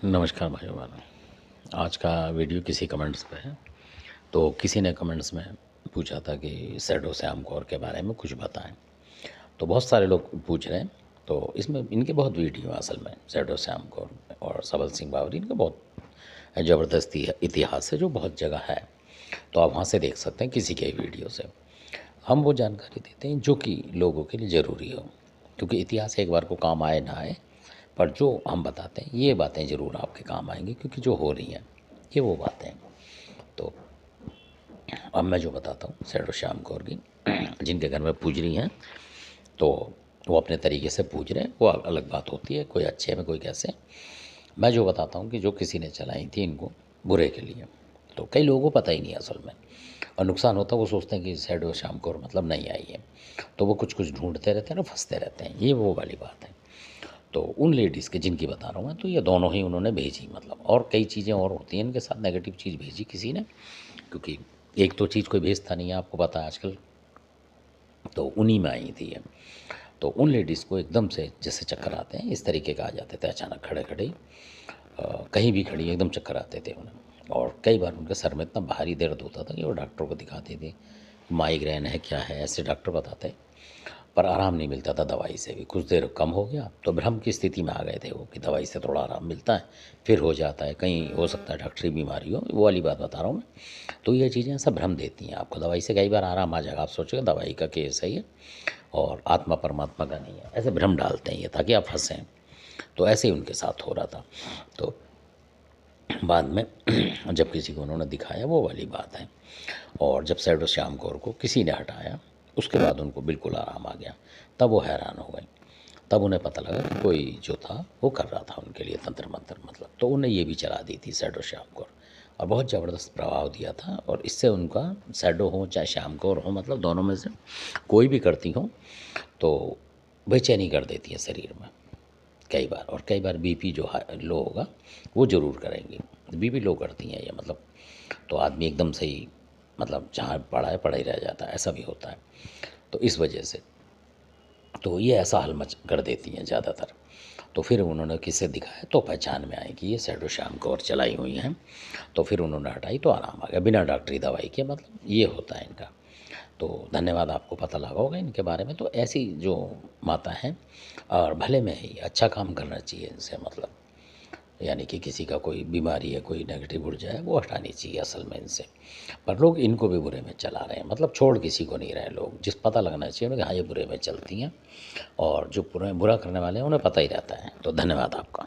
नमस्कार भाइयों बहनों। आज का वीडियो किसी कमेंट्स पे है। तो किसी ने कमेंट्स में पूछा था कि शैडो श्याम कौर के बारे में कुछ बताएं। तो बहुत सारे लोग पूछ रहे हैं। तो इसमें इनके बहुत वीडियो हैं असल में, शैडो श्याम कौर और सबल सिंह बावरी, इनका बहुत ज़बरदस्ती इतिहास है जो बहुत जगह है। तो आप वहाँ से देख सकते हैं किसी के वीडियो से। हम वो जानकारी देते हैं जो कि लोगों के लिए ज़रूरी हो, क्योंकि इतिहास एक बार को काम आए ना आए, पर जो हम बताते हैं ये बातें ज़रूर आपके काम आएंगी, क्योंकि जो हो रही हैं ये वो बातें हैं। तो अब मैं जो बताता हूँ शैडो श्याम कौर की, जिनके घर में पूज रही हैं, तो वो अपने तरीके से पूज रहे हैं, वो अलग बात होती है, कोई अच्छे में कोई कैसे। मैं जो बताता हूँ कि जो किसी ने चलाई थी इनको बुरे के लिए, तो कई लोगों को पता ही नहीं असल में, और नुकसान होता है, वो सोचते हैं कि शैडो श्याम कौर मतलब नहीं आई है, तो वो कुछ कुछ ढूंढते रहते हैं ना, फंसते रहते हैं, ये वो वाली बात है। तो उन लेडीज़ के जिनकी बता रहा हूँ मैं, तो ये दोनों ही उन्होंने भेजी, मतलब और कई चीज़ें और होती हैं इनके साथ, नेगेटिव चीज़ भेजी किसी ने, क्योंकि एक तो चीज़ कोई भेजता नहीं है, आपको पता है आजकल। तो उन्हीं में आई थी ये। तो उन लेडीज़ को एकदम से जैसे चक्कर आते हैं, इस तरीके का आ जाते थे अचानक, खड़े खड़े ही कहीं भी खड़ी एकदम चक्कर आते थे उन्हें। और कई बार उनके सर में इतना भारी दर्द होता था कि वो डॉक्टर को दिखाते थे, माइग्रेन है क्या है, ऐसे डॉक्टर बताते, पर आराम नहीं मिलता था दवाई से भी। कुछ देर कम हो गया तो भ्रम की स्थिति में आ गए थे वो, कि दवाई से थोड़ा आराम मिलता है, फिर हो जाता है, कहीं हो सकता है डॉक्टरी बीमारी हो, वो वाली बात बता रहा हूँ मैं। तो ये चीज़ें ऐसा भ्रम देती हैं आपको, दवाई से कई बार आराम आ जाएगा, आप सोचोगे दवाई का केस है ये और आत्मा परमात्मा का नहीं है, ऐसे भ्रम डालते हैं ये ताकि आप फंसें। तो ऐसे ही उनके साथ हो रहा था। तो बाद में जब किसी को उन्होंने दिखाया, वो वाली बात है। और जब शैडो श्याम कौर को किसी ने हटाया, उसके बाद उनको बिल्कुल आराम आ गया। तब वो हैरान हो गई, तब उन्हें पता लगा कि कोई जो था वो कर रहा था उनके लिए तंत्र मंत्र, मतलब। तो उन्हें ये भी चला दी थी शैडो श्याम कौर, और बहुत ज़बरदस्त प्रभाव दिया था। और इससे उनका शैडो हो चाहे श्याम कौर हो, मतलब दोनों में से कोई भी करती हो, तो बेचैनी कर देती है शरीर में कई बार। और कई बार बीपी जो लो होगा वो ज़रूर करेंगी, बीपी लो करती हैं ये, मतलब। तो आदमी एकदम से ही, मतलब जहाँ पड़ा है पड़ा ही रह जाता है, ऐसा भी होता है। तो इस वजह से तो ये ऐसा हल मच कर देती हैं ज़्यादातर। तो फिर उन्होंने किसे दिखाया तो पहचान में आए कि ये शैडो श्याम कौर चलाई हुई हैं। तो फिर उन्होंने हटाई तो आराम आ गया, बिना डॉक्टरी दवाई के, मतलब ये होता है इनका। तो धन्यवाद, आपको पता लगा होगा इनके बारे में। तो ऐसी जो माता हैं, और भले में ही अच्छा काम करना चाहिए इनसे, मतलब यानी कि किसी का कोई बीमारी है, कोई नेगेटिव ऊर्जा है, वो हटानी चाहिए असल में इनसे। पर लोग इनको भी बुरे में चला रहे हैं, मतलब छोड़ किसी को नहीं रहे लोग। जिस पता लगना चाहिए उन्हें कि हाँ ये बुरे में चलती हैं, और जो बुरा करने वाले हैं उन्हें पता ही रहता है। तो धन्यवाद आपका।